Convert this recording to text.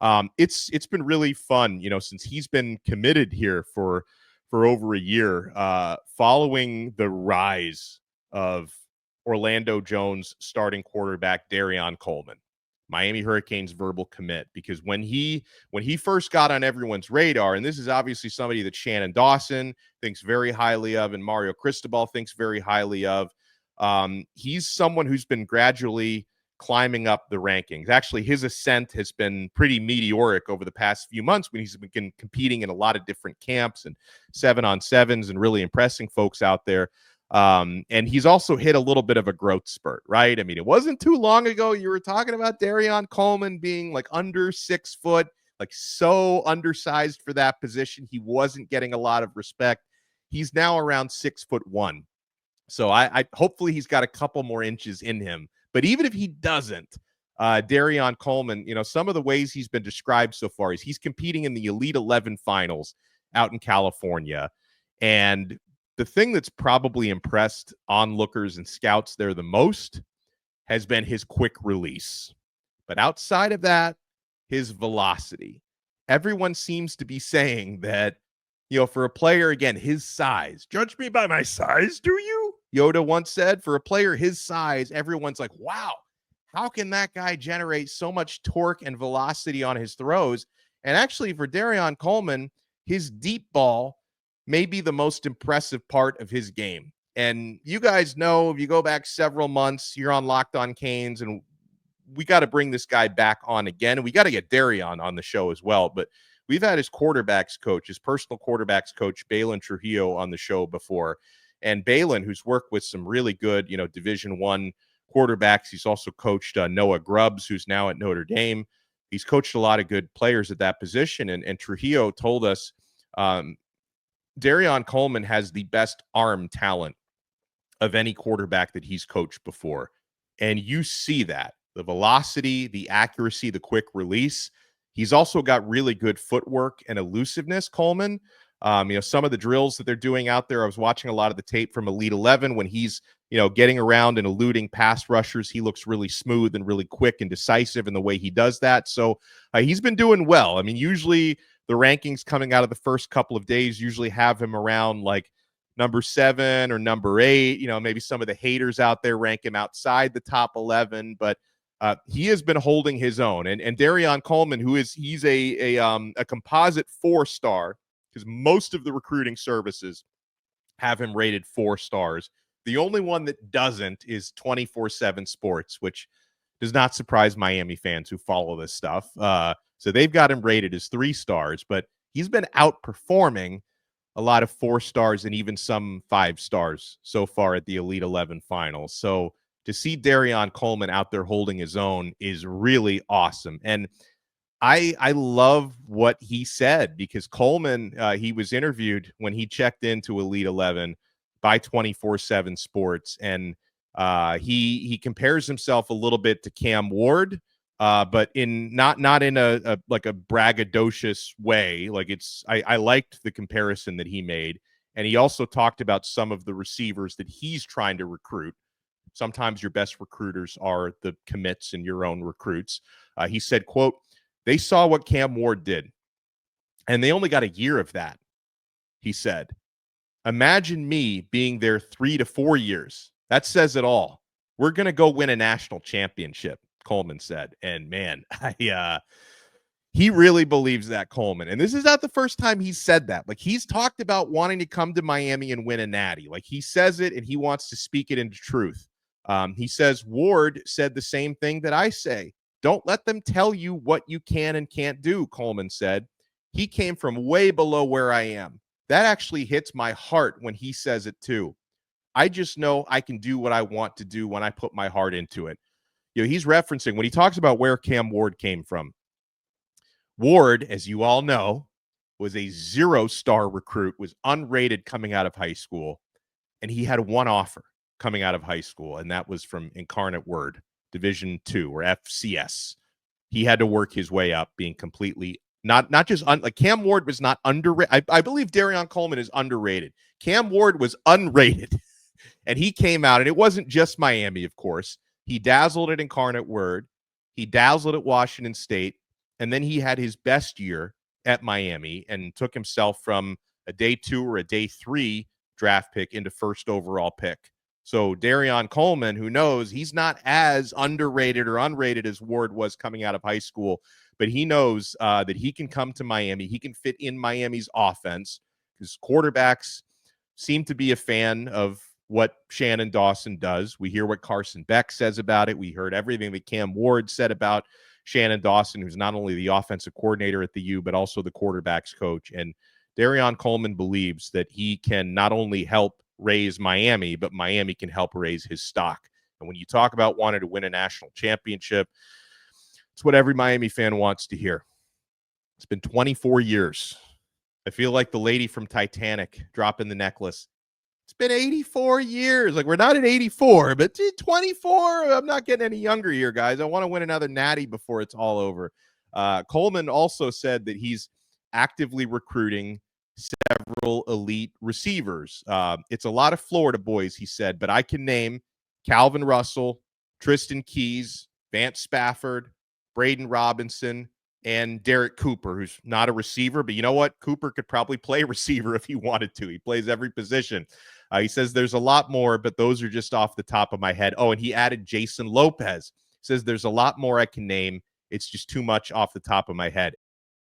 It's been really fun, since he's been committed here for over a year, following the rise of Orlando Jones starting quarterback Dereon Coleman, Miami Hurricanes verbal commit, because when he first got on everyone's radar, and this is obviously somebody that Shannon Dawson thinks very highly of and Mario Cristobal thinks very highly of, he's someone who's been gradually climbing up the rankings. Actually, his ascent has been pretty meteoric over the past few months when he's been competing in a lot of different camps and 7-on-7s and really impressing folks out there. And he's also hit a little bit of a growth spurt, right? I mean, it wasn't too long ago you were talking about Dereon Coleman being like under 6 foot, like so undersized for that position. He wasn't getting a lot of respect. He's now around 6'1". So I hopefully he's got a couple more inches in him. But even if he doesn't, Dereon Coleman, some of the ways he's been described so far is he's competing in the Elite 11 finals out in California. And the thing that's probably impressed onlookers and scouts there the most has been his quick release. But outside of that, his velocity. Everyone seems to be saying that, for a player, again, his size, judge me by my size, do you? Yoda once said, for a player his size, everyone's like, wow, how can that guy generate so much torque and velocity on his throws? And actually, for Dereon Coleman, his deep ball may be the most impressive part of his game. And you guys know, if you go back several months, you're on Locked On Canes, and we got to bring this guy back on again. And we got to get Dereon on the show as well. But we've had his quarterbacks coach, his personal quarterbacks coach, Balin Trujillo, on the show before. And Balin, who's worked with some really good, Division I quarterbacks. He's also coached Noah Grubbs, who's now at Notre Dame. He's coached a lot of good players at that position. And Trujillo told us Dereon Coleman has the best arm talent of any quarterback that he's coached before. And you see that. The velocity, the accuracy, the quick release. He's also got really good footwork and elusiveness, Coleman. Some of the drills that they're doing out there, I was watching a lot of the tape from Elite 11 when he's, getting around and eluding pass rushers. He looks really smooth and really quick and decisive in the way he does that. So he's been doing well. I mean, usually the rankings coming out of the first couple of days usually have him around like number 7 or number 8. Maybe some of the haters out there rank him outside the top 11, but he has been holding his own. And Dereon Coleman, he's a composite 4-star, because most of the recruiting services have him rated 4 stars. The only one that doesn't is 24/7 Sports, which does not surprise Miami fans who follow this stuff. So they've got him rated as 3 stars, but he's been outperforming a lot of 4 stars and even some 5 stars so far at the Elite 11 finals. So to see Dereon Coleman out there holding his own is really awesome. And I love what he said, because Coleman, he was interviewed when he checked into Elite 11 by 24/7 Sports, and he compares himself a little bit to Cam Ward, but in not in a like a braggadocious way. Like I liked the comparison that he made, and he also talked about some of the receivers that he's trying to recruit. Sometimes your best recruiters are the commits and your own recruits. He said, quote, "They saw what Cam Ward did, and they only got a year of that," he said. "Imagine me being there 3 to 4 years. That says it all. We're going to go win a national championship," Coleman said. And man, he really believes that, Coleman. And this is not the first time he's said that. Like, he's talked about wanting to come to Miami and win a natty. Like, he says it and he wants to speak it into truth. He says, "Ward said the same thing that I say. Don't let them tell you what you can and can't do," Coleman said. "He came from way below where I am. That actually hits my heart when he says it too. I just know I can do what I want to do when I put my heart into it." He's referencing when he talks about where Cam Ward came from. Ward, as you all know, was a 0-star recruit, was unrated coming out of high school, and he had one offer coming out of high school, and that was from Incarnate Word, Division II or FCS. He had to work his way up, being completely not just like Cam Ward was not underrated. I believe Dereon Coleman is underrated. Cam Ward was unrated, and he came out, and it wasn't just Miami, of course. He dazzled at Incarnate Word. He dazzled at Washington State. And then he had his best year at Miami and took himself from a day 2 or a day 3 draft pick into first overall pick. So Dereon Coleman, who knows he's not as underrated or unrated as Ward was coming out of high school, but he knows that he can come to Miami. He can fit in Miami's offense because quarterbacks seem to be a fan of what Shannon Dawson does. We hear what Carson Beck says about it. We heard everything that Cam Ward said about Shannon Dawson, who's not only the offensive coordinator at the U, but also the quarterback's coach. And Dereon Coleman believes that he can not only help raise Miami, but Miami can help raise his stock. And when you talk about wanting to win a national championship, it's what every Miami fan wants to hear. It's been 24 years. I feel like the lady from Titanic dropping the necklace. It's been 84 years. Like, we're not at 84, but 24. I'm not getting any younger here, guys. I want to win another natty before it's all over. Coleman also said that he's actively recruiting several elite receivers. It's a lot of Florida boys, he said, but I can name Calvin Russell, Tristan Keys, Vance Spafford, Braden Robinson, and Derek Cooper, who's not a receiver, but you know what? Cooper could probably play receiver if he wanted to. He plays every position. He says there's a lot more, but those are just off the top of my head. Oh, and he added Jason Lopez. He says there's a lot more I can name. It's just too much off the top of my head.